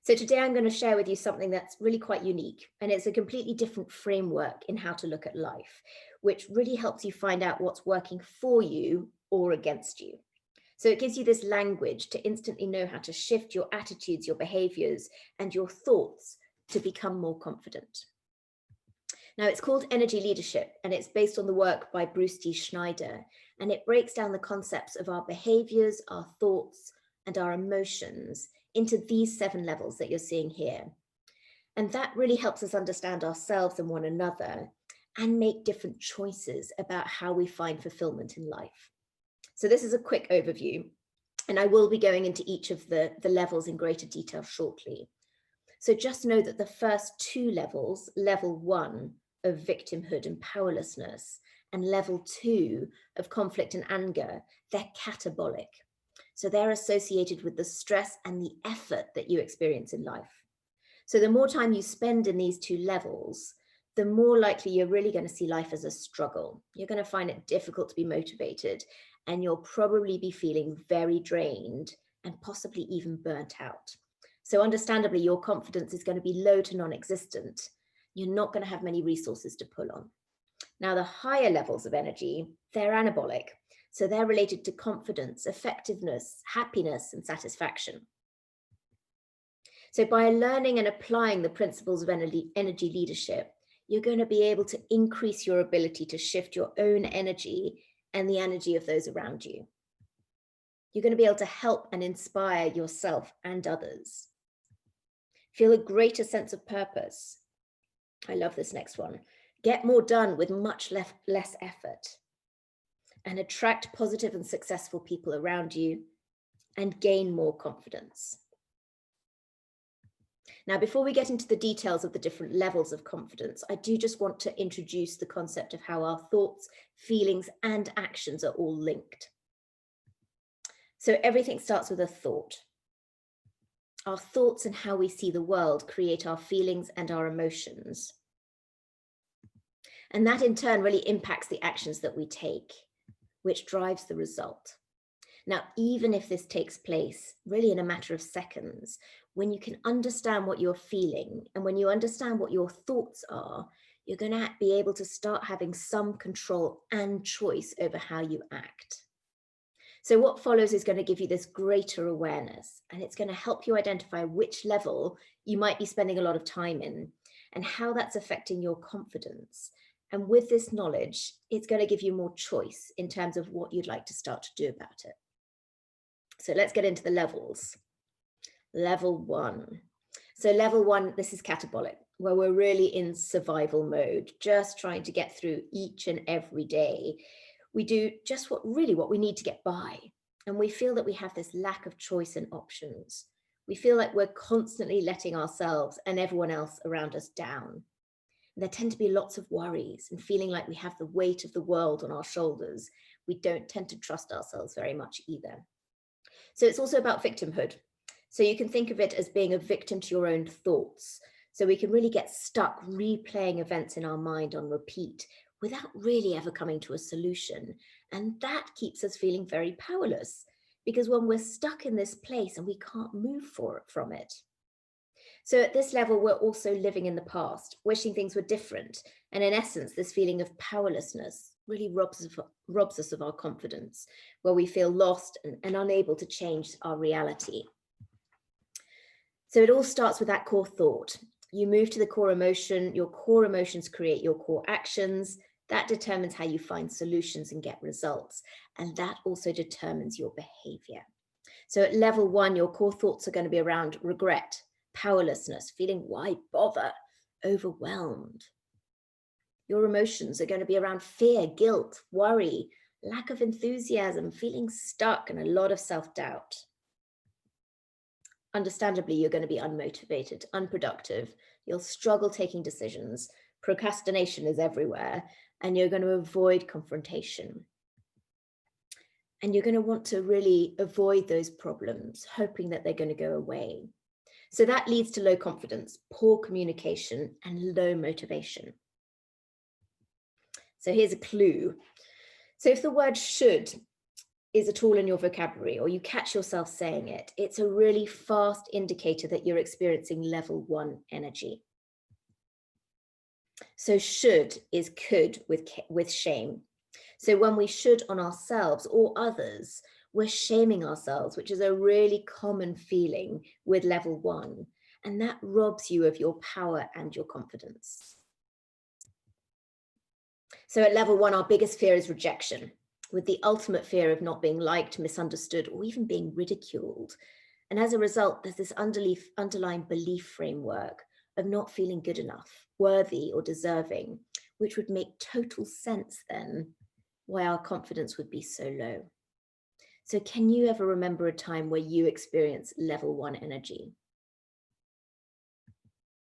So today I'm going to share with you something that's really quite unique, and it's a completely different framework in how to look at life, which really helps you find out what's working for you or against you. So it gives you this language to instantly know how to shift your attitudes, your behaviors, and your thoughts to become more confident. Now, it's called Energy Leadership, and it's based on the work by Bruce D. Schneider, and it breaks down the concepts of our behaviors, our thoughts, and our emotions into these 7 levels that you're seeing here. And that really helps us understand ourselves and one another and make different choices about how we find fulfillment in life. So this is a quick overview, and I will be going into each of the levels in greater detail shortly. So just know that the first 2 levels, level 1 of victimhood and powerlessness, and level 2 of conflict and anger, they're catabolic. So they're associated with the stress and the effort that you experience in life. So the more time you spend in these 2 levels, the more likely you're really going to see life as a struggle. You're going to find it difficult to be motivated, and you'll probably be feeling very drained and possibly even burnt out. So understandably, your confidence is going to be low to non-existent. You're not going to have many resources to pull on. Now, the higher levels of energy, they're anabolic. So they're related to confidence, effectiveness, happiness, and satisfaction. So by learning and applying the principles of energy leadership, you're going to be able to increase your ability to shift your own energy and the energy of those around you. You're going to be able to help and inspire yourself and others. Feel a greater sense of purpose. I love this next one. Get more done with much less effort. And attract positive and successful people around you and gain more confidence. Now, before we get into the details of the different levels of confidence, I do just want to introduce the concept of how our thoughts, feelings, and actions are all linked. So everything starts with a thought. Our thoughts and how we see the world create our feelings and our emotions. And that in turn really impacts the actions that we take, which drives the result. Now, even if this takes place really in a matter of seconds, when you can understand what you're feeling and when you understand what your thoughts are, you're going to be able to start having some control and choice over how you act. So what follows is going to give you this greater awareness, and it's going to help you identify which level you might be spending a lot of time in and how that's affecting your confidence. And with this knowledge, it's going to give you more choice in terms of what you'd like to start to do about it. So let's get into the levels. Level 1. So level 1, this is catabolic, where we're really in survival mode, just trying to get through each and every day. We do just what we need to get by. And we feel that we have this lack of choice and options. We feel like we're constantly letting ourselves and everyone else around us down. There tend to be lots of worries and feeling like we have the weight of the world on our shoulders. We don't tend to trust ourselves very much either. So it's also about victimhood. So you can think of it as being a victim to your own thoughts. So we can really get stuck replaying events in our mind on repeat without really ever coming to a solution. And that keeps us feeling very powerless, because when we're stuck in this place and we can't move from it. So at this level, we're also living in the past, wishing things were different. And in essence, this feeling of powerlessness really robs us of our confidence, where we feel lost and unable to change our reality. So it all starts with that core thought. You move to the core emotion. Your core emotions create your core actions. That determines how you find solutions and get results. And that also determines your behavior. So at level 1, your core thoughts are going to be around regret, powerlessness, feeling why bother, overwhelmed. Your emotions are going to be around fear, guilt, worry, lack of enthusiasm, feeling stuck, and a lot of self-doubt. Understandably, you're going to be unmotivated, unproductive. You'll struggle taking decisions. Procrastination is everywhere, and you're going to avoid confrontation. And you're going to want to really avoid those problems, hoping that they're going to go away. So that leads to low confidence, poor communication, and low motivation. So here's a clue. So if the word should is at all in your vocabulary, or you catch yourself saying it, it's a really fast indicator that you're experiencing level 1 energy. So should is could with shame. So when we should on ourselves or others, we're shaming ourselves, which is a really common feeling with level 1. And that robs you of your power and your confidence. So at level 1, our biggest fear is rejection, with the ultimate fear of not being liked, misunderstood, or even being ridiculed. And as a result, there's this underlying belief framework of not feeling good enough, worthy, or deserving, which would make total sense then why our confidence would be so low. So can you ever remember a time where you experienced level 1 energy?